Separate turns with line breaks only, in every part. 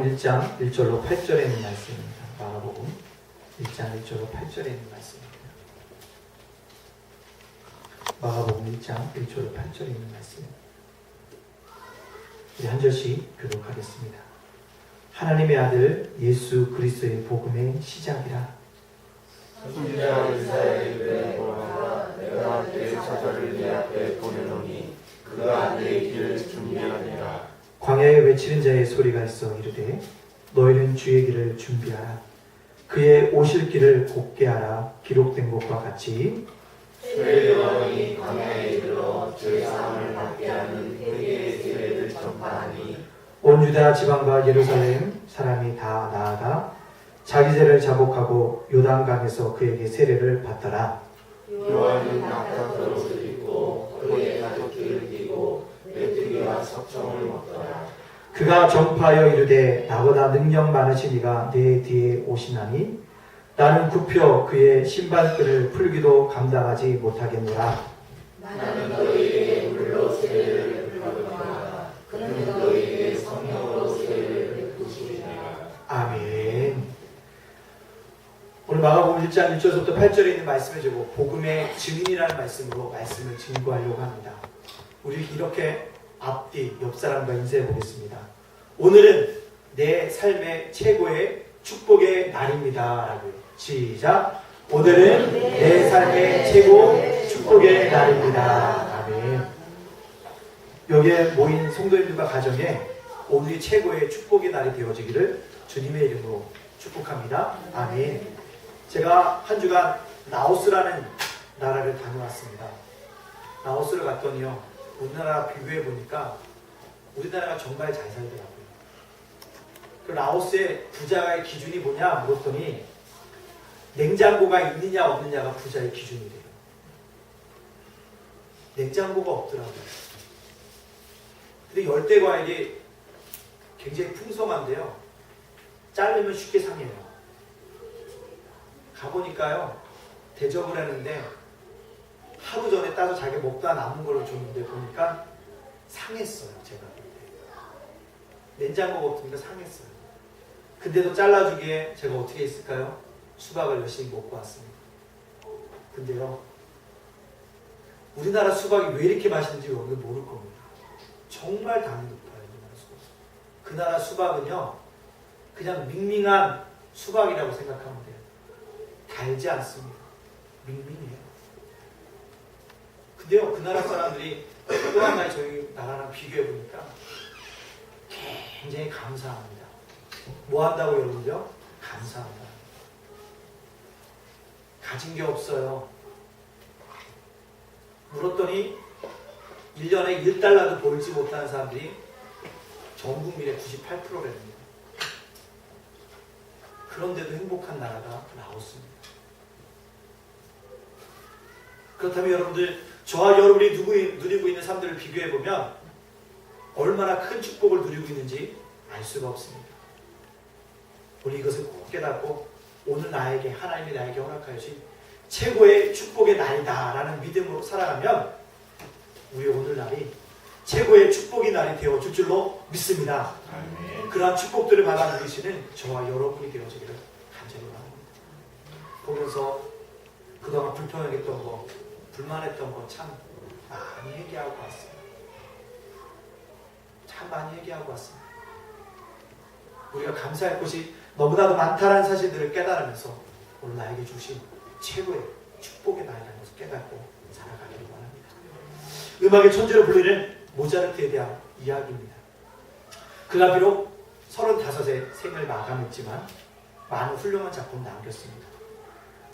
마가복음 1장 1절로 8절에 있는 말씀입니다. 마가복음 1장 1절로 8절에 있는 말씀입니다. 마가복음 1장 1절로 8절에 있는 말씀입니다. 우리 한 절씩 교독하겠습니다. 하나님의 아들 예수 그리스도의 복음의 시작이라.
선지자 이사야의 보라, 내가 내 사자를 네 앞에 보내노니 그가 내 길을 준비하리라.
광야에 외치는 자의 소리가 있어 이르되 너희는 주의 길을 준비하라. 그의 오실 길을 곱게 하라. 기록된 것과 같이
주의 여왕이 광야에 이르러 주의 사함을 받게 하는 회개의 세례를 전파하니
온 유다 지방과 예루살렘 사람이 다 나아가 자기 죄를 자복하고 요단강에서 그에게 세례를 받더라.
요한은 낙타털 옷을 입고 그의 가죽줄을 끼고 메뚜기와 석청을 먹더라.
그가 전파하여 이르되 나보다 능력 많으신 이가 내 뒤에 오시나니 나는 굽혀 그의 신발끈을 풀기도 감당하지 못하겠노라.
나는 너희에게 물로 세례를 베푸리라. 그는 너희에게 성령으로 세례를 베푸시리라.
아멘. 오늘 마가복음 1장 1절부터 8절에 있는 말씀을 주고 복음의 증인이라는 말씀으로 말씀을 증거하려고 합니다. 우리 이렇게 앞뒤 옆 사람과 인사해 보겠습니다. 오늘은 내 삶의 최고의 축복의 날입니다. 라고요. 시작. 오늘은 내 삶의 최고 축복의 날입니다. 아멘. 여기에 모인 성도님들과 가정에 오늘이 최고의 축복의 날이 되어지기를 주님의 이름으로 축복합니다. 아멘. 제가 한 주간 라오스라는 나라를 다녀왔습니다. 라오스를 갔더니요, 우리나라 비교해 보니까 우리나라가 정말 잘 살더라고요. 그 라오스의 부자의 기준이 뭐냐 물었더니 냉장고가 있느냐 없느냐가 부자의 기준이 돼요. 냉장고가 없더라고요. 근데 열대 과일이 굉장히 풍성한데요, 자르면 쉽게 상해요. 가보니까요, 대접을 했는데 하루 전에 따서 자기가 먹다 남은 걸로 줬는데 보니까 상했어요. 제가 볼 때 냉장고가 없으니까 상했어요. 근데도 잘라주기에 제가 어떻게 했을까요? 수박을 열심히 먹고 왔습니다. 근데요, 우리나라 수박이 왜 이렇게 맛있는지 여러분들 모를 겁니다. 정말 당이 높아요. 우리나라 수박. 그 나라 수박은요, 그냥 밍밍한 수박이라고 생각하면 돼요. 달지 않습니다. 밍밍해요. 근데요, 그 나라 사람들이 또 한 가지 저희 나라랑 비교해 보니까 굉장히 감사합니다. 뭐 한다고 여러분요? 감사합니다. 가진 게 없어요. 물었더니 1년에 1달러도 벌지 못하는 사람들이 전 국민의 98%랍니다. 그런데도 행복한 나라가 라오스입니다. 그렇다면 여러분들, 저와 여러분이 누리고 있는 삶들을 비교해보면 얼마나 큰 축복을 누리고 있는지 알 수가 없습니다. 우리 이것을 꼭 깨닫고 오늘 나에게, 하나님이 나에게 허락하여 주신 최고의 축복의 날이다 라는 믿음으로 살아가면 우리 오늘날이 최고의 축복의 날이 되어줄 줄로 믿습니다.
아멘.
그러한 축복들을 받아 누리시는 저와 여러분이 되어지기를 간절히 바랍니다. 보면서 그동안 불평했던 거, 불만했던 거 참 많이 얘기하고 왔어요. 참 많이 얘기하고 왔습니다. 우리가 감사할 것이 너무나도 많다는 사실들을 깨달으면서 오늘 나에게 주신 최고의 축복의 날이라는 것을 깨닫고 살아가기를 바랍니다. 음악의 천재로 불리는 모차르트에 대한 이야기입니다. 그가 비록 35세 생을 마감했지만 많은 훌륭한 작품을 남겼습니다.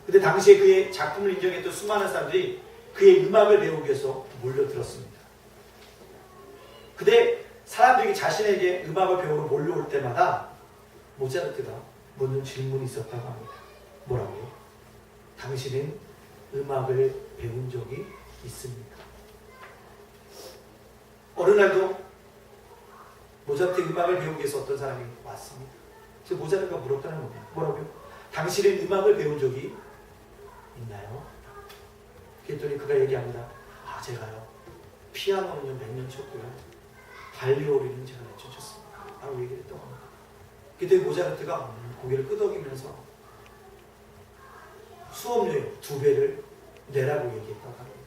근데 당시에 그의 작품을 인정했던 수많은 사람들이 그의 음악을 배우기 위해서 몰려들었습니다. 근데 사람들이 자신에게 음악을 배우러 몰려올 때마다 모차르트가 묻는 질문이 있었다고 합니다. 뭐라고요? 당신은 음악을 배운 적이 있습니까? 어느 날도 모차르트 음악을 배우기 위해서 어떤 사람이 왔습니다. 그래서 모차르트가 물었다는 겁니다. 뭐라고요? 당신은 음악을 배운 적이 있나요? 그랬더니 그가 얘기합니다. 아, 제가요, 피아노는요 몇 년 쳤고요, 바이올린은 제가 몇 년 쳤습니다 라고 얘기를 했던 겁니다. 그때 모차르트가 고개를 끄덕이면서 수업료의 2배를 내라고 얘기했다고 합니다.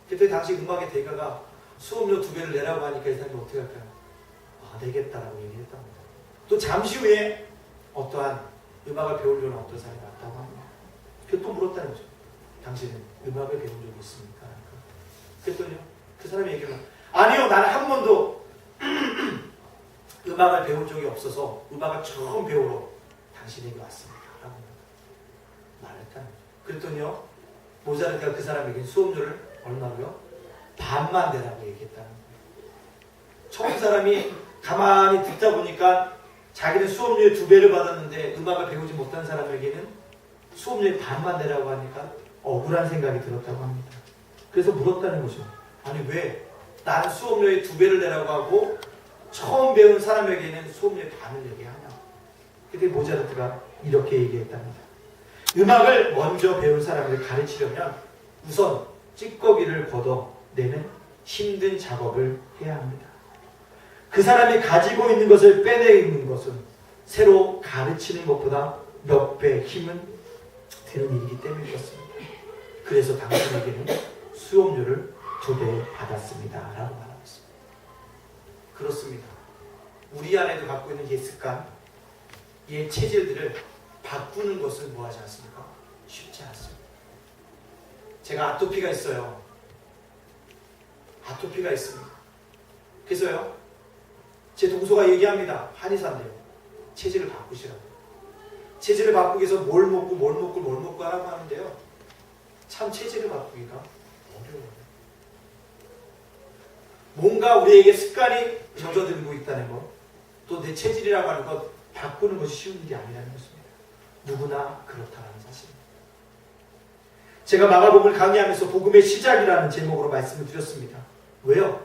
그때 당시 음악의 대가가 수업료 2배를 내라고 하니까 이 사람이 어떻게 할까요? 내겠다라고 얘기했다고 합니다. 또 잠시 후에 어떠한 음악을 배우려는 어떤 사람이 왔다고 합니다. 그 또 물었다는 거죠. 당신은 음악을 배운 적이 있습니까? 그랬더니 그 사람이 얘기하면 아니요, 나는 한 번도 음악을 배운 적이 없어서 음악을 처음 배우러 당신에게 왔습니다. 라고 말했다는 거죠. 그랬더니요, 모차르트가 그 사람에게 수업료를 얼마로요? 반만 내라고 얘기했다는 거예요. 처음 사람이 가만히 듣다 보니까 자기는 수업료의 2배를 받았는데 음악을 배우지 못한 사람에게는 수업료의 반만 내라고 하니까 억울한 생각이 들었다고 합니다. 그래서 물었다는 거죠. 아니 왜 나는 수업료의 2배를 내라고 하고 처음 배운 사람에게는 수업료의 반을 내게 하냐. 그때 모차르트가 이렇게 얘기했답니다. 음악을 먼저 배운 사람을 가르치려면 우선 찌꺼기를 걷어내는 힘든 작업을 해야 합니다. 그 사람이 가지고 있는 것을 빼내는 것은 새로 가르치는 것보다 몇 배 힘은 드는 일이기 때문인 것입니다. 그래서 당신에게는 수업료를 2배 받았습니다. 라고 말하고 있습니다. 그렇습니다. 우리 안에도 갖고 있는 옛 습관, 옛 체질들을 바꾸는 것은 뭐하지 않습니까? 쉽지 않습니다. 제가 아토피가 있어요. 아토피가 있습니다. 그래서요, 제 동서가 얘기합니다. 한의사인데요. 체질을 바꾸시라고. 체질을 바꾸기 위해서 뭘 먹고 하라고 하는데요. 참 체질을 바꾸기가 어려워요. 뭔가 우리에게 습관이 젖어들고 있다는 것, 또 내 체질이라고 하는 것 바꾸는 것이 쉬운 일이 아니라는 것입니다. 누구나 그렇다는 사실입니다. 제가 마가복음을 강의하면서 복음의 시작이라는 제목으로 말씀을 드렸습니다. 왜요?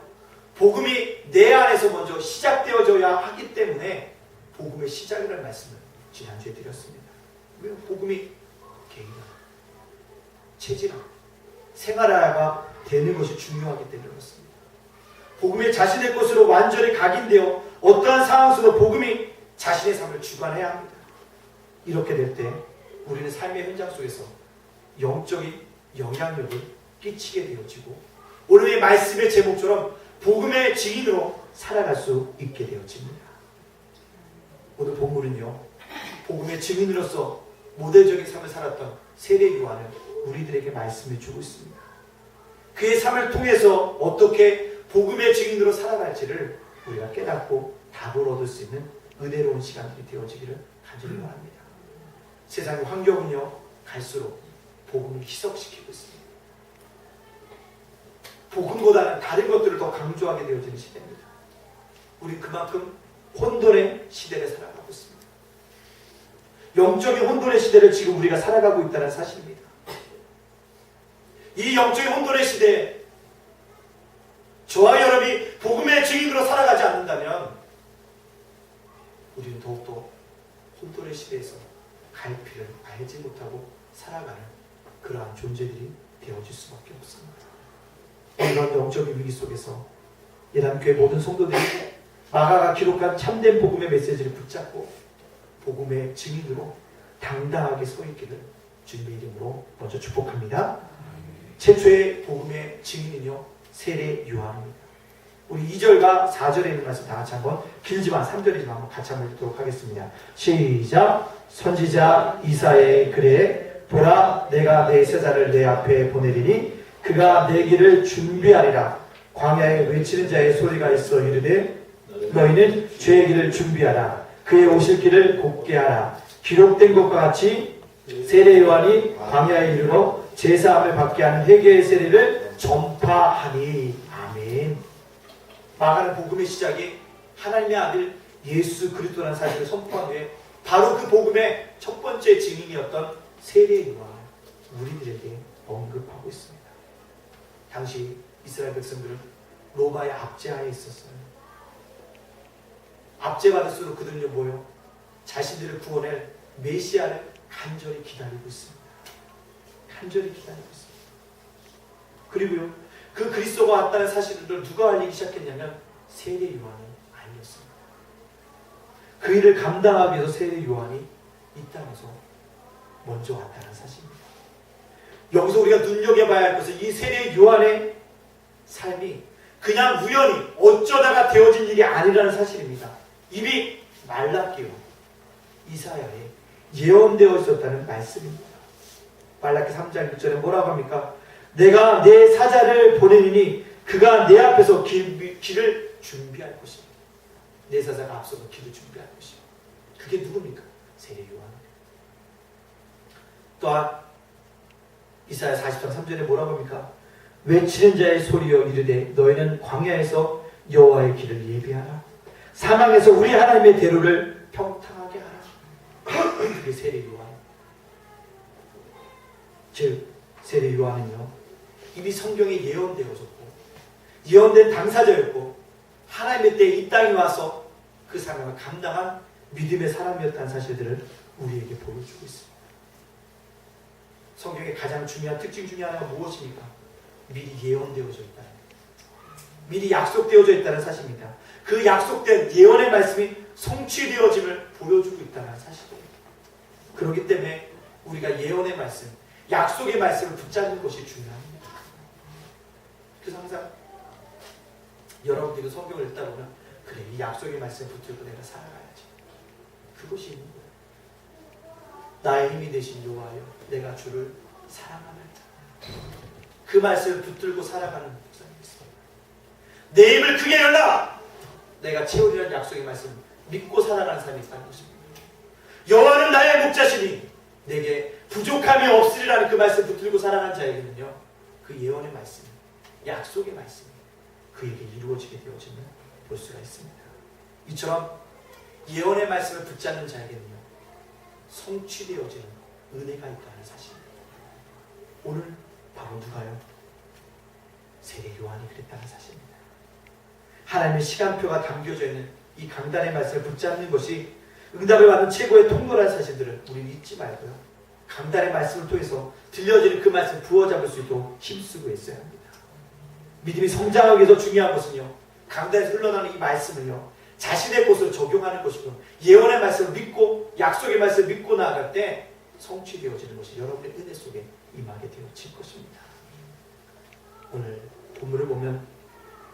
복음이 내 안에서 먼저 시작되어져야 하기 때문에 복음의 시작이라는 말씀을 지난주에 드렸습니다. 왜요? 복음이 개인화, 체질화, 생활화가 되는 것이 중요하기 때문에 그렇습니다. 복음이 자신의 것으로 완전히 각인되어 어떠한 상황 속에서 복음이 자신의 삶을 주관해야 합니다. 이렇게 될 때 우리는 삶의 현장 속에서 영적인 영향력을 끼치게 되어지고 오늘의 말씀의 제목처럼 복음의 증인으로 살아갈 수 있게 되어집니다. 오늘 본문은요, 복음의 증인으로서 모델적인 삶을 살았던 세례 요한을 우리들에게 말씀해 주고 있습니다. 그의 삶을 통해서 어떻게 복음의 증인으로 살아갈지를 우리가 깨닫고 답을 얻을 수 있는 은혜로운 시간들이 되어지기를 간절히 바랍니다. 세상의 환경은요, 갈수록 복음을 희석시키고 있습니다. 복음보다는 다른 것들을 더 강조하게 되어지는 시대입니다. 우리 그만큼 혼돈의 시대를 살아가고 있습니다. 영적인 혼돈의 시대를 지금 우리가 살아가고 있다는 사실입니다. 이 영적인 혼돈의 시대에 저와 여러분이 복음의 증인으로 살아가지 않는다면 우리는 더욱더 혼돈의 시대에서 갈피를 알지 못하고 살아가는 그러한 존재들이 되어질 수밖에 없습니다. 이런 영적인 위기 속에서 예단교회 모든 성도들이 마가가 기록한 참된 복음의 메시지를 붙잡고 복음의 증인으로 당당하게 서 있기를 주님의 이름으로 먼저 축복합니다. 최초의 복음의 증인은요, 세례 요한입니다. 우리 2절과 4절에 있는 말씀 다 같이 한번, 길지만 3절이지만 한번 같이 한번 읽도록 하겠습니다. 시작. 선지자 이사야의 글에 보라, 내가 내 세자를 내 앞에 보내리니 그가 내 길을 준비하리라. 광야에 외치는 자의 소리가 있어 이르되 너희는 죄의 길을 준비하라. 그의 오실 길을 곱게 하라. 기록된 것과 같이 세례 요한이 광야에 이르러 제사함을 받게 하는 회개의 세례를 전파하니. 아멘. 마가는 복음의 시작이 하나님의 아들 예수 그리스도라는 사실을 선포한 후에 바로 그 복음의 첫 번째 증인이었던 세례 요한을 우리들에게 언급하고 있습니다. 당시 이스라엘 백성들은 로마의 압제하에 있었어요. 압제받을수록 그들은 뭐요? 자신들을 구원할 메시아를 간절히 기다리고 있습니다. 간절히 기다리고 있습니다. 그리고요, 그 그리스도가 왔다는 사실을 누가 알리기 시작했냐면 세례 요한이 알렸습니다. 그 일을 감당하기 위해서 세례 요한이 이 땅에서 먼저 왔다는 사실입니다. 여기서 우리가 눈여겨봐야 할 것은 이 세례 요한의 삶이 그냥 우연히 어쩌다가 되어진 일이 아니라는 사실입니다. 이미 말라기요 이사야에 예언되어 있었다는 말씀입니다. 말라기 3장 6절에 뭐라고 합니까? 내가 내 사자를 보내니 그가 내 앞에서 길을 준비할 것입니다. 내 사자가 앞서서 길을 준비할 것입니다. 그게 누굽니까? 세례 요한입니다. 또한 이사야 40장 3절에 뭐라고 합니까? 외치는 자의 소리여 이르되 너희는 광야에서 여호와의 길을 예비하라. 사망에서 우리 하나님의 대로를 평탄하게 하라. 그게 세례 요한. 즉 세례 요한은요 이미 성경에 예언되어졌고 예언된 당사자였고 하나님의 때에 이 땅에 와서 그 사명을 감당한 믿음의 사람이었다는 사실들을 우리에게 보여주고 있습니다. 성경의 가장 중요한 특징 중에 하나가 무엇입니까? 미리 예언되어져 있다는 미리 약속되어져 있다는 사실입니다. 그 약속된 예언의 말씀이 성취되어짐을 보여주고 있다는 사실입니다. 그렇기 때문에 우리가 예언의 말씀, 약속의 말씀을 붙잡는 것이 중요합니다. 그래서 항상 여러분들이 성경을 읽다 보면 그래 이 약속의 말씀을 붙들고 내가 살아가야지. 그것이 있는 거예요. 나의 힘이 되신 여호와여 내가 주를 사랑하나이다. 그 말씀을 붙들고 살아가는 목사님이 있습니다. 내 입을 크게 열라! 내가 채우리라는 약속의 말씀을 믿고 살아가는 사람이 있다는 것입니다. 여호와는 나의 목자시니 내게 부족함이 없으리라는 그 말씀 붙들고 살아가는 자에게는요 그 예언의 말씀, 약속의 말씀이 그에게 이루어지게 되어짐을 볼 수가 있습니다. 이처럼 예언의 말씀을 붙잡는 자에게는요 성취되어지는 은혜가 있다는 사실입니다. 오늘 바로 누가요? 세례 요한이 그랬다는 사실입니다. 하나님의 시간표가 담겨져 있는 이 강단의 말씀을 붙잡는 것이 응답을 받는 최고의 통로라는 사실들을 우리는 잊지 말고요. 강단의 말씀을 통해서 들려지는 그 말씀을 부어잡을 수 있도록 힘쓰고 있어야 합니다. 믿음이 성장하기 위해서 중요한 것은요. 강단에서 흘러나오는 이 말씀을요. 자신의 곳으로 적용하는 것이고 예언의 말씀을 믿고 약속의 말씀을 믿고 나아갈 때 성취되어지는 것이 여러분의 은혜 속에 임하게 되어질 것입니다. 오늘 본문을 보면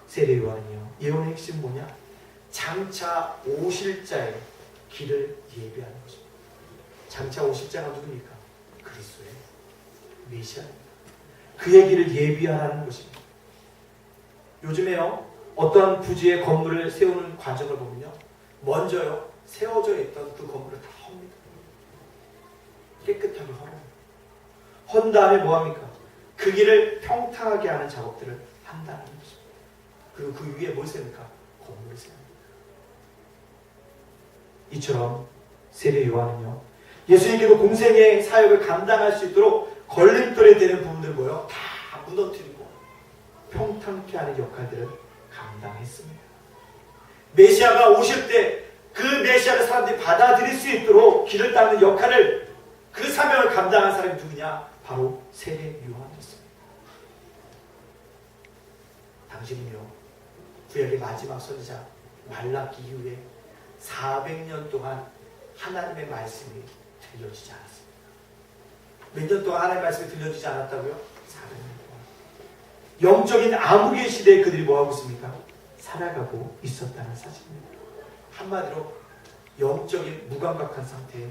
세례 요한이요. 예언의 핵심 뭐냐? 장차 오실 자의 길을 예비하는 것입니다. 장차 오실 자가 누굽니까? 그리스도의 메시아입니다. 그의 길을 예비하라는 것입니다. 요즘에요. 어떤 부지의 건물을 세우는 과정을 보면요. 먼저요. 세워져 있던 그 건물을 다 헙니다. 깨끗하게 헐어요. 헌 다음에 뭐합니까? 그 길을 평탄하게 하는 작업들을 한다는 것입니다. 그리고 그 위에 뭘 세웁니까? 건물을 세웁니다. 이처럼 세례 요한은요. 예수님께서 공생의 사역을 감당할 수 있도록 걸림돌이 되는 부분들 뭐요? 다 무너뜨리고 평탄케 하는 역할들을 감당했습니다. 메시아가 오실 때 그 메시아를 사람들이 받아들일 수 있도록 길을 닦는 역할을 그 사명을 감당한 사람이 누구냐? 바로 세례 요한이었습니다. 당신은요 구약의 마지막 선지자 말라기 이후에 400년 동안 하나님의 말씀이 들려지지 않았습니다. 몇 년 동안 하나님의 말씀이 들려지지 않았다고요? 400년 동안. 영적인 암흑의 시대에 그들이 뭐하고 있습니까? 살아가고 있었다는 사실입니다. 한마디로 영적인 무감각한 상태에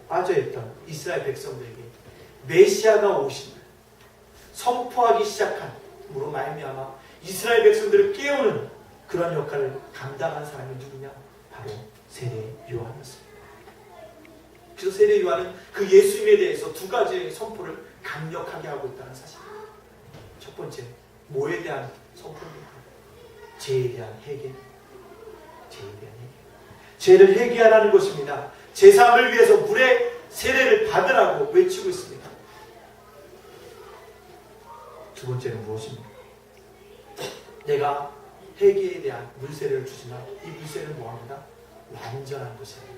빠져있던 이스라엘 백성들에게 메시아가 오심을 선포하기 시작함으로 말미암아 이스라엘 백성들을 깨우는 그런 역할을 감당한 사람이 누구냐? 바로 세례 요한이었습니다. 그래서 세례 요한은 그 예수님에 대해서 두 가지의 선포를 강력하게 하고 있다는 사실입니다. 첫 번째, 뭐에 대한 선포입니까? 죄에 대한 회개. 죄에 대한 회개. 죄를 회개하라는 것입니다. 제3을 위해서 물의 세례를 받으라고 외치고 있습니다. 두 번째는 무엇입니까? 내가 회개에 대한 물세례를 주지만 이 물세례는 뭐합니다? 완전한 것입니다.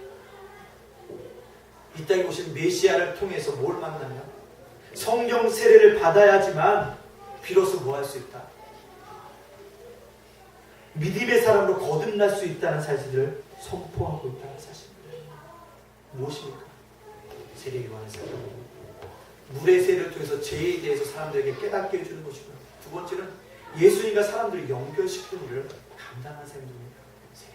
이 땅에 오신 메시아를 통해서 뭘 만나냐? 성령 세례를 받아야지만 비로소 뭐 할 수 있다? 믿음의 사람으로 거듭날 수 있다는 사실을 선포하고 있다는 사실입니다. 무엇입니까? 세례 요한의 사명. 물의 세례를 통해서 죄에 대해서 사람들에게 깨닫게 해주는 것이고요. 두 번째는 예수님과 사람들을 연결시키는 일을 감당하는 사람입니다. 세례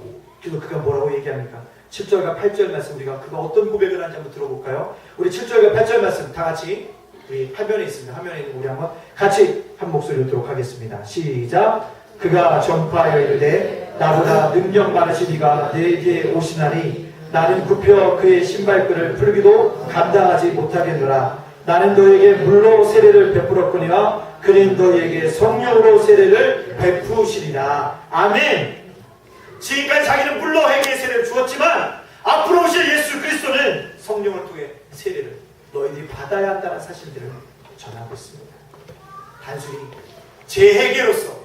요한. 그래서 그가 뭐라고 얘기합니까? 7절과 8절 말씀 우리가 그가 어떤 고백을 하는지 한번 들어볼까요? 우리 7절과 8절 말씀 다 같이 우리 화면에 있습니다. 화면에 있는 우리 한번 같이 한 목소리로 듣도록 하겠습니다. 시작. 그가 전파하여 이르되 나보다 능력 많으신 이가 내게 오시나니 나는 굽혀 그의 신발끈을 풀기도 감당하지 못하겠노라. 나는 너에게 물로 세례를 베풀었거니와 그는 너에게 성령으로 세례를 베푸시리라. 아멘. 지금까지 자기는 물로 회개의 세례를 주었지만 앞으로 오실 예수 그리스도는 성령을 통해 세례를 너희들이 받아야 한다는 사실들을 전하고 있습니다. 단순히 재회개로서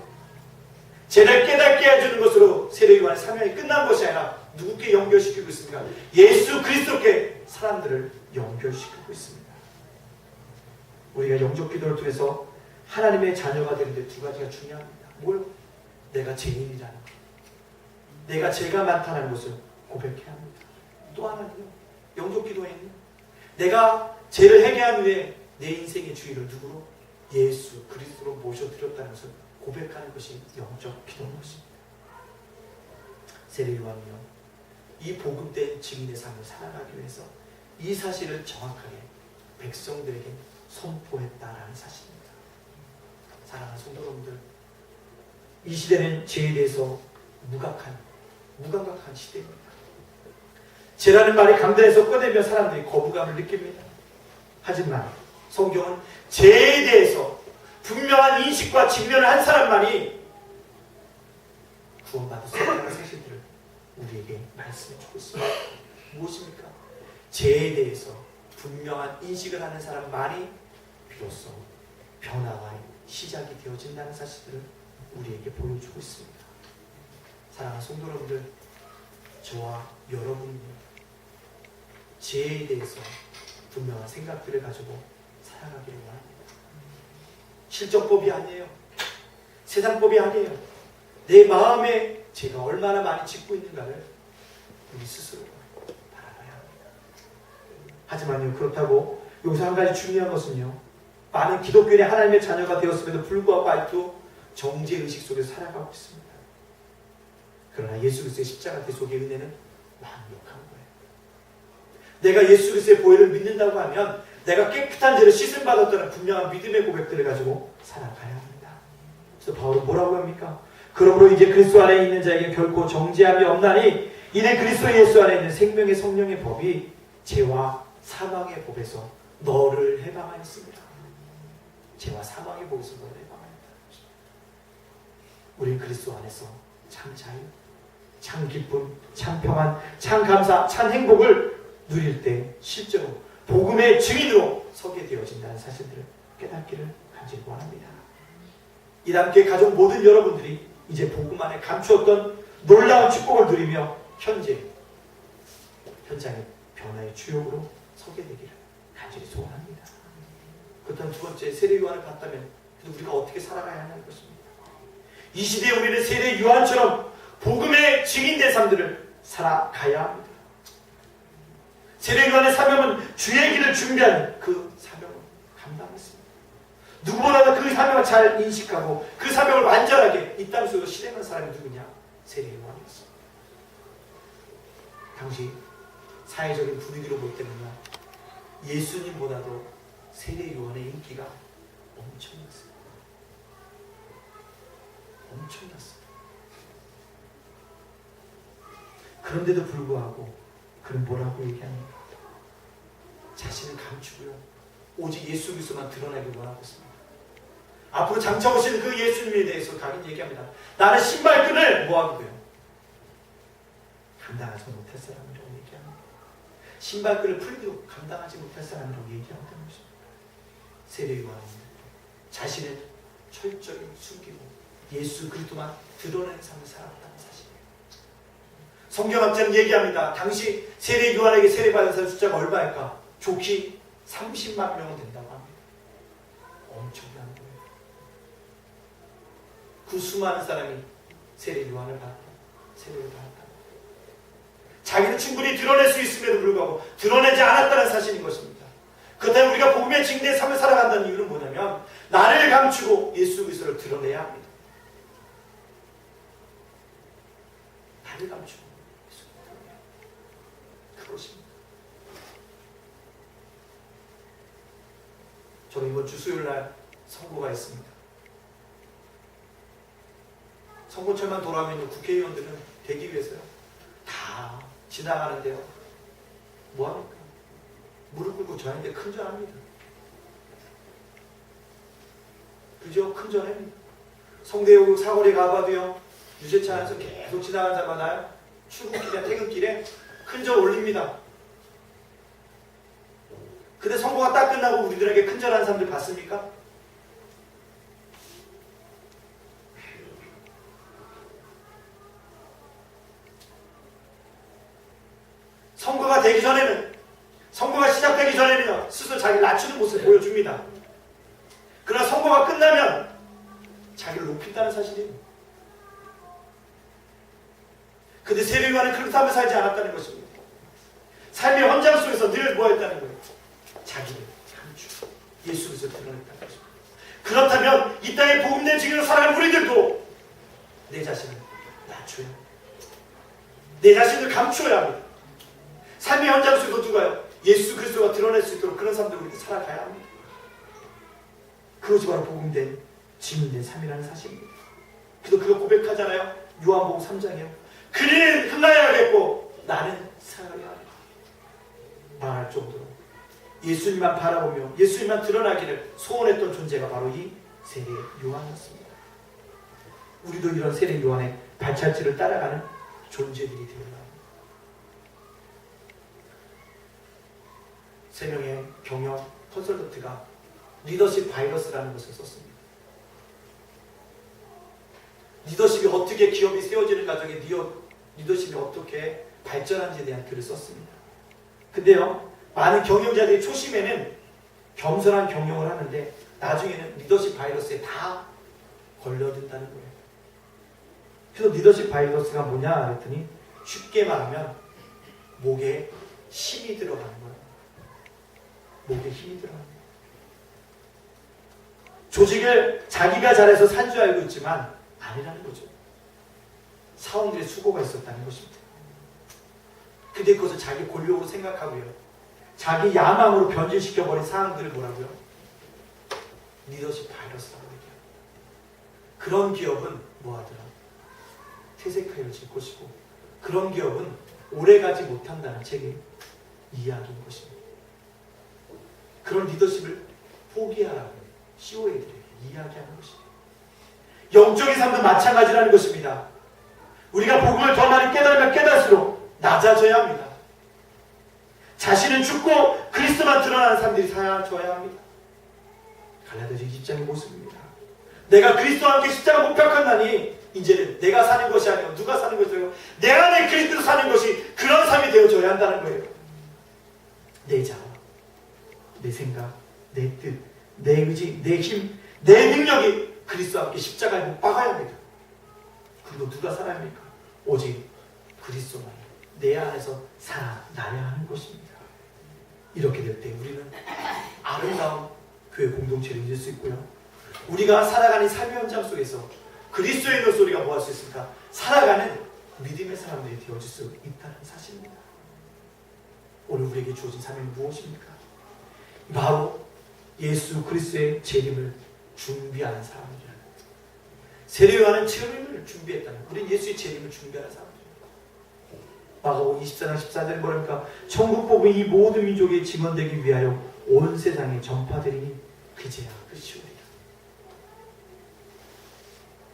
죄를 깨닫게 해주는 것으로 세례 요한의 사명이 끝난 것이 아니라 누구께 연결시키고 있습니까? 예수 그리스도께 사람들을 연결시키고 있습니다. 우리가 영적 기도를 통해서 하나님의 자녀가 되는데 두 가지가 중요합니다. 뭘? 내가 죄인이라는 것. 내가 죄가 많다는 것을 고백해야 합니다. 또 하나는요. 영적 기도에는 내가 죄를 회개한 후에 내 인생의 주의를 누구로? 예수 그리스도로 모셔드렸다는 것을 고백하는 것이 영적 기도인 것입니다. 세례 요한이요. 이 복음된 증인의 삶을 살아가기 위해서 이 사실을 정확하게 백성들에게 선포했다라는 사실입니다. 사랑하는 성도 여러분들, 이 시대는 죄에 대해서 무감각한 시대입니다. 죄라는 말이 강단에서 꺼내면 사람들이 거부감을 느낍니다. 하지만 성경은 죄에 대해서 분명한 인식과 직면을 한 사람만이 구원받을 수 있다는 사실들을 우리에게 말씀해 주고 있습니다. 무엇입니까? 죄에 대해서 분명한 인식을 하는 사람만이 비로소 변화와 시작이 되어진다는 사실들을 우리에게 보여주고 있습니다. 사랑하는 성도 여러분들, 저와 여러분이 죄에 대해서 분명한 생각들을 가지고 살아가기를 원합니다. 실정법이 아니에요. 세상법이 아니에요. 내 마음에 제가 얼마나 많이 짓고 있는가를 우리 스스로 바라봐야 합니다. 하지만요, 그렇다고 여기서 한 가지 중요한 것은요, 많은 기독교인이 하나님의 자녀가 되었음에도 불구하고 아직도 정죄의식 속에서 살아가고 있습니다. 그러나 예수 그리스도의 십자가 대속의 은혜는 완벽한 거예요. 내가 예수 그리스도의 보혈을 믿는다고 하면 내가 깨끗한 죄를 씻음받았다는 분명한 믿음의 고백들을 가지고 살아가야 합니다. 그래서 바울은 뭐라고 합니까? 그러므로 이제 그리스도 안에 있는 자에게 결코 정죄함이 없나니 이는 그리스도 예수 안에 있는 생명의 성령의 법이 죄와 사망의 법에서 너를 해방하였습니다. 죄와 사망의 법에서 너를 해방하였다. 우리는 그리스도 안에서 참 자유, 참 기쁨, 참 평안, 참 감사, 참 행복을 누릴 때 실제로 복음의 증인으로 서게 되어진다는 사실들을 깨닫기를 간절히 원합니다. 이 함께 가족 모든 여러분들이 이제 복음 안에 감추었던 놀라운 축복을 누리며 현장의 변화의 주역으로 서게 되기를 간절히 소원합니다. 그렇다면 두 번째, 세례 요한을 봤다면 우리가 어떻게 살아가야 하는 것입니다. 이 시대에 우리는 세례 요한처럼 복음의 증인된 삶들을 살아가야 합니다. 세례 요한의 사명은 주의 길을 준비하는 그 사명을 감당했습니다. 누구보다도 그 사명을 잘 인식하고 그 사명을 완전하게 이 땅 속에서 실행한 사람이 누구냐? 세례 요한이었습니다. 당시 사회적인 분위기로 볼 때는요, 예수님보다도 세례 요한의 인기가 엄청났습니다. 엄청났습니다. 그런데도 불구하고 그는 뭐라고 얘기합니까? 자신을 감추고요, 오직 예수 그리스도만 드러내기 원하고 있습니다. 앞으로 장차 오시는 그 예수님에 대해서 가긴 얘기합니다. 나는 신발끈을 뭐하고요? 감당하지 못할 사람이라고 얘기합니다. 신발끈을 풀기도 감당하지 못할 사람이라고 얘기한다는 것입니다. 세례 요한은 자신을 철저히 숨기고 예수 그리스도만 드러내는 삶을 살았다는 사실이에요. 성경학자는 얘기합니다. 당시 세례 요한에게 세례받은 사람 숫자가 얼마일까? 좋기 30만 명은 된다고 합니다. 엄청난 거예요. 그 수많은 사람이 세례 요한을 받고 세례를 받았다. 자기는 충분히 드러낼 수 있음에도 불구하고 드러내지 않았다는 사실인 것입니다. 그렇다면 우리가 복음의 증인의 삶을 살아간다는 이유는 뭐냐면 나를 감추고 예수 그리스도를 드러내야 합니다. 나를 감추고 예수를 드러내야 합니다. 그것입니다. 저는 이번 주 수요일 날 선거가 있습니다. 선거철만 돌아오면 국회의원들은 되기 위해서요. 다 지나가는데요. 뭐합니까? 무릎 꿇고 저한테 큰절합니다. 그죠? 큰절합니다. 성대역 사거리 가봐도요. 유세차 안에서 계속 지나가는 자마다 출근길에 퇴근길에 큰절 올립니다. 근데 선거가 딱 끝나고 우리들에게 큰절하는 사람들 봤습니까? 선거가 되기 전에는, 선거가 시작되기 전에는 스스로 자기를 낮추는 모습을 보여줍니다. 그러나 선거가 끝나면 자기를 높인다는 사실이에요. 근데 세례요한은 그런 삶을 살지 않았다는 것입니다. 삶의 현장 속에서 늘 뭐했다는 거예요? 자기를 감추고 예수 그리스도 드러냈다는 것입니다. 그렇다면 이 땅에 복음된 증인으로 살아가는 우리들도 내 자신을 낮춰야 합니다. 내 자신을 감추어야 합니다. 삶의 현장 속에서 누가요? 예수 그리스도가 드러낼 수 있도록 그런 사람들 우리가 살아가야 합니다. 그것이 바로 복음된 증인된 삶이라는 사실입니다. 그래서 그거 고백하잖아요. 요한복음 3장이요. 그는 흥하여야겠고 나는 살아야 하리라. 말할 정도로 예수님만 바라보며 예수님만 드러나기를 소원했던 존재가 바로 이 세례 요한이었습니다. 우리도 이런 세례 요한의 발자취를 따라가는 존재들이 되어야 합니다. 세 명의 경영 컨설턴트가 리더십 바이러스라는 것을 썼습니다. 리더십이 어떻게 기업이 세워지는 과정에 리더십이 어떻게 발전하는지에 대한 글을 썼습니다. 근데요, 많은 경영자들이 초심에는 겸손한 경영을 하는데 나중에는 리더십 바이러스에 다 걸려든다는 거예요. 그래서 리더십 바이러스가 뭐냐 했더니 쉽게 말하면 목에 힘이 들어가는 거예요. 목에 힘이 들어가는 거예요. 조직을 자기가 잘해서 산 줄 알고 있지만 아니라는 거죠. 사원들의 수고가 있었다는 것입니다. 근데 그것을 자기 권력으로 생각하고요. 자기 야망으로 변질시켜버린 사람들을 뭐라고요? 리더십 바이러스라고 얘기해요. 그런 기업은 뭐하더라? 퇴색하여질 것이고 그런 기업은 오래가지 못한다는 책의 이야기인 것입니다. 그런 리더십을 포기하라고 COA들에게 이야기하는 것입니다. 영적인 삶도 마찬가지라는 것입니다. 우리가 복음을 더 많이 깨달으면 깨달을수록 낮아져야 합니다. 자신은 죽고 그리스도만 드러나는 사람들이 살아져야 합니다. 갈라디아서 20장의 모습입니다. 내가 그리스도와 함께 십자가 목벽한다니 이제는 내가 사는 것이 아니고 누가 사는 것이고 내 안에 그리스도로 사는 것이 그런 삶이 되어져야 한다는 거예요. 내 자아, 내 생각, 내 뜻, 내 의지, 내 힘, 내 능력이 그리스도와 함께 십자가에 못 박아야 합니다. 그리고 누가 살아야 합니까? 오직 그리스도만 내 안에서 살아나야 하는 것입니다. 이렇게 될 때 우리는 아름다운 교회 공동체를 이룰 수 있고요. 우리가 살아가는 삶의 현장 속에서 그리스도인으로서 우리가 뭐 할 수 있습니까? 살아가는 믿음의 사람들이 되어질 수 있다는 사실입니다. 오늘 우리에게 주어진 삶은 무엇입니까? 바로 예수 그리스도의 재림을 준비하는 사람이라는 거예요. 세례요한은 재림을 준비했다는 거예요. 우리는 예수의 재림을 준비하는 사람이에요. 마가복음 24장 14절에 뭐랍니까? 천국 복음이 이 모든 민족에 증언되기 위하여 온 세상에 전파되리니 그제야 그치오리라.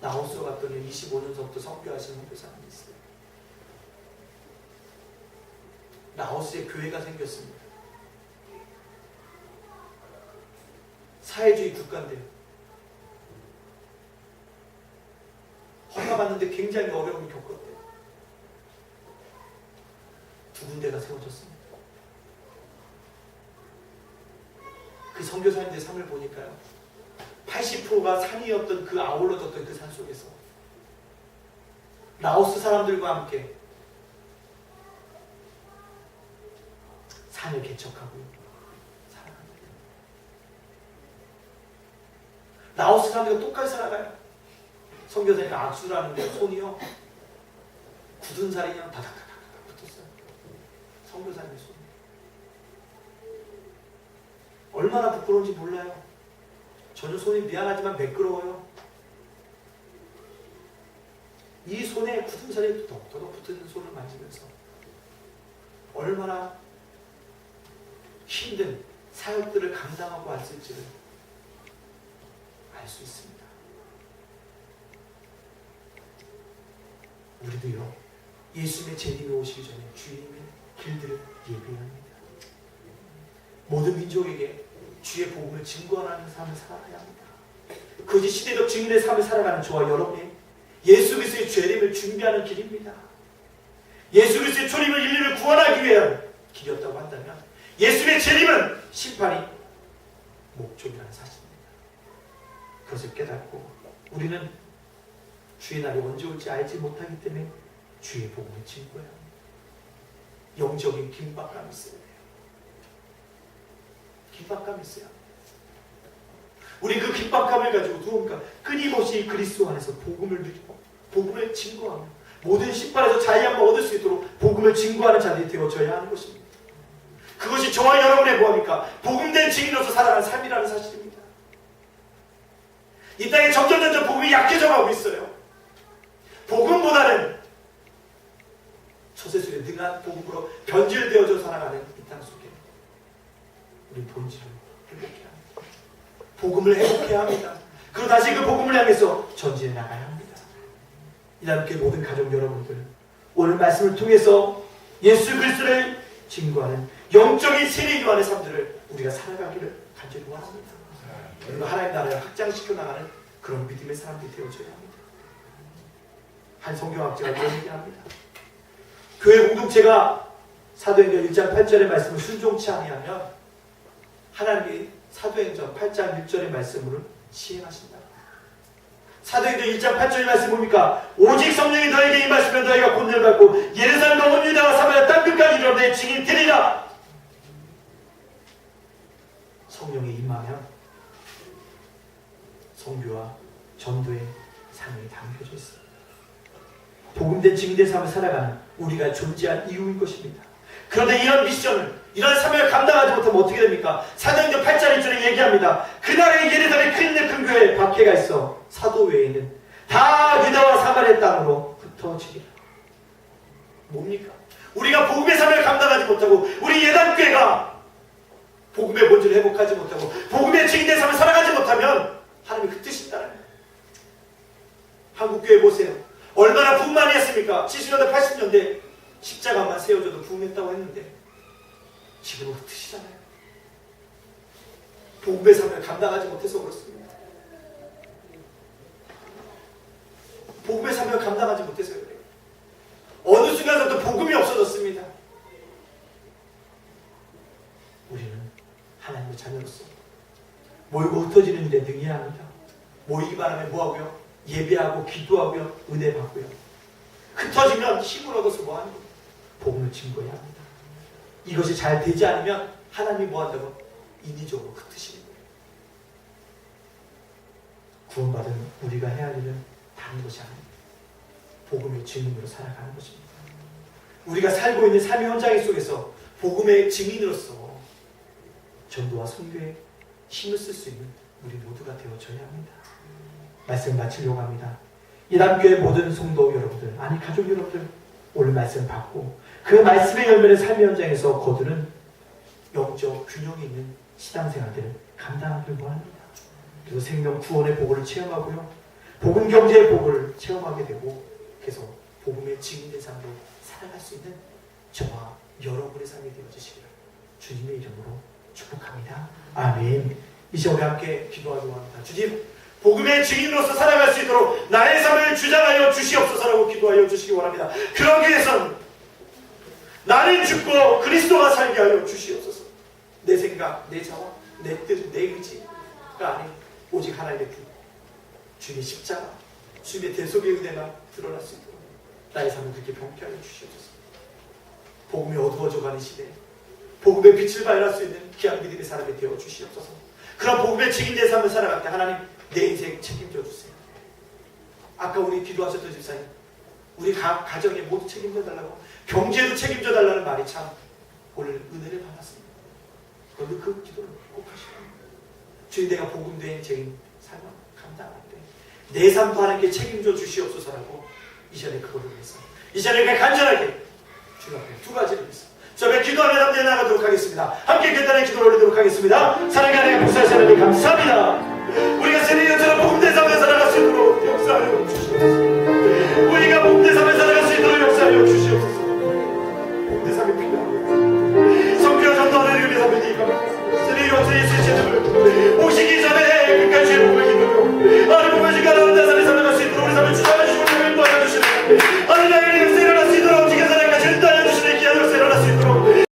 나호스로 갔더니 25년 전부터 선교하시는 선교사님이 있어요. 라오스에 교회가 생겼습니다. 사회주의 국가인데요. 허가받는데 굉장히 어려움을 겪었대요. 2군데가 세워졌습니다. 그 선교사님들의 삶을 보니까요. 80%가 산이었던 그 아울러졌던 그 산 속에서 라오스 사람들과 함께 산을 개척하고요. 살아갑니다. 라오스 사람들과 똑같이 살아가요. 선교사니까 악수라는데 손이요. 굳은 살이 그냥 다닥다닥 붙었어요. 선교사님의 손. 얼마나 부끄러운지 몰라요. 저는 손이 미안하지만 매끄러워요. 이 손에 굳은 살이 더덕더덕 붙은 손을 만지면서 얼마나 힘든 사역들을 감당하고 왔을지를 알 수 있습니다. 우리도요, 예수님의 재림이 오시기 전에 주님의 길들을 예비해야 합니다. 모든 민족에게 주의 복음을 증거하는 삶을 살아가야 합니다. 거짓 시대적 증인의 삶을 살아가는 저와 여러분이 예수 그리스도의 재림을 준비하는 길입니다. 예수 그리스도의 초림을 인류를 구원하기 위한 길이었다고 한다면 예수의 재림은 심판이 목적이라는 사실입니다. 그것을 깨닫고 우리는 주의 날이 언제 올지 알지 못하기 때문에 주의 복음을 증거해야 합니다. 영적인 긴박감이 있어야 돼요. 긴박감이 있어야 합니다. 우리 그 긴박감을 가지고 누군가 끊임없이 그리스도 안에서 복음을 누리고 복음을 증거하며 모든 신발에서 자유함을 얻을 수 있도록 복음을 증거하는 자들이 되어져야 하는 것입니다. 그것이 저와 여러분의 뭐합니까? 복음된 증인으로서 살아가는 삶이라는 사실입니다. 이 땅에 점점 복음이 약해져가고 있어요. 복음보다는 초세술에 능한 복음으로 변질되어져 살아가는 이 땅 속에 우리 본질을 회복해야 합니다. 복음을 회복해야 합니다. 그리고 다시 그 복음을 향해서 전진해 나가야 합니다. 이 함께 모든 가족 여러분들, 오늘 말씀을 통해서 예수 그리스도를 증거하는 영적인 세례요한의 삶들을 우리가 살아가기를 간절히 원합니다. 그리고 하나님 나라를 확장시켜 나가는 그런 믿음의 사람들이 되어져야 합니다. 한 성경학자가 이런 얘기합니다. 교회 공동체가 사도행전 1장 8절의 말씀을 순종치 아니하면 하나님이 사도행전 8장 1절의 말씀을 시행하신다. 사도행전 1장 8절의 말씀 뭡니까? 오직 성령이 너에게 임하시면 너희가 권능을 받고 예루살렘과 온 유다와 사마리아 땅끝까지 이르러 내 증인이 되리라. 성령이 임하면 선교와 전도의 사명이 담겨져 있습니다. 복음된 증인된 삶을 살아가는 우리가 존재한 이유인 것입니다. 그런데 이런 미션을, 이런 사명을 감당하지 못하면 어떻게 됩니까? 사도행전 8장 1절에 얘기합니다. 그날에 예루살렘 큰 교회에 박해가 있어 사도 외에는 다 유다와 사마리아 땅으로 흩어지리라. 뭡니까? 우리가 복음의 사명을 감당하지 못하고 우리 예단교회가 복음의 본질을 회복하지 못하고 복음의 증인된 삶을 살아가지 못하면 하나님이 흩으신다는 거예요. 한국교회 보세요. 얼마나 부흥 많이 했습니까? 70년대 80년대 십자가만 세워져도 부흥했다고 했는데 지금은 흩으시잖아요. 복음의 삶을 감당하지 못해서 그렇습니다. 복음의 삶을 감당하지 못해서 그래요. 어느 순간부터 복음이 없어졌습니다. 우리는 하나님의 자녀로서 모이고 흩어지는 일에 능해야 합니다. 모이기만 하면 뭐하고요? 예배하고 기도하고요. 은혜 받고요. 흩어지면 힘을 얻어서 뭐하는 거예요? 복음을 증거해야 합니다. 이것이 잘 되지 않으면 하나님이 뭐한다고? 인위적으로 흩으시는 거예요. 구원받은 우리가 해야 할 일은 다른 것이 아닙니다. 복음의 증인으로 살아가는 것입니다. 우리가 살고 있는 삶의 현장 속에서 복음의 증인으로서 전도와 선교에 힘을 쓸 수 있는 우리 모두가 되어져야 합니다. 말씀 마치려고 합니다. 이단교회 모든 성도 여러분들, 아니 가족 여러분들, 오늘 말씀 받고 그 말씀의 열매를 삶의 현장에서 거두는 영적 균형이 있는 신앙생활들을 감당하길 원합니다. 그래서 생명 구원의 복을 체험하고요, 복음 경제의 복을 체험하게 되고, 그래서 복음의 증인된 삶으로 살아갈 수 있는 저와 여러분의 삶이 되어주시기를 주님의 이름으로 축복합니다. 아멘. 이 시간에 함께 기도하려고 합니다. 주님, 복음의 증인으로서 살아갈 수 있도록 나의 삶을 주장하여 주시옵소서라고 기도하여 주시기 원합니다. 그러기 위해서는 나는 죽고 그리스도가 살게 하여 주시옵소서. 내 생각, 내 자원, 내 뜻, 내 의지가 아닌 오직 하나님의 분, 주님의 십자가, 주님의 대속의 은혜만 드러날 수 있도록 나의 삶을 그렇게 병쾌하여 주시옵소서. 복음이 어두워져가는 시대에 복음의 빛을 발할 수 있는 귀한 믿음의 사람이 되어 주시옵소서. 그런 복음의 증인된 삶을 살아갈 때 하나님 내 인생 책임져 주세요. 아까 우리 기도하셨던 집사님, 우리 가정에 모두 책임져 달라고, 경제도 책임져 달라는 말이 참 오늘 은혜를 받았습니다. 오늘 그 기도를 꼭 하시기 바랍니다. 주님, 내가 복음된 죄인 삶을 감당할 때 내 삶도 하나님께 책임져 주시옵소서라고 이전에 그거를 위해서, 이전에 간절하게 주님 앞에 두 가지를 위해서 저에 기도하며 담대 나가도록 하겠습니다. 함께 간단한 기도를 올리도록 하겠습니다. 사랑하는 하나님, 복사하신 하나님 감사합니다. 우리가 세례연처럼 복음된 삶을 살아갈 수 있도록 역사하여 주시옵소서. 우리가 복음된 삶을 살아갈 수 있도록 역사하여 주시옵소서. 복음된 삶이 필요합니다. 성필과 전도하는 의미에서 믿으니까 세례연처 예수의 제자를 오시기 전에 끝까지 복음을 기도하며 하나님 복음을 가라앉아 삶을 살아갈 수 있도록 우리 삶을 주장하여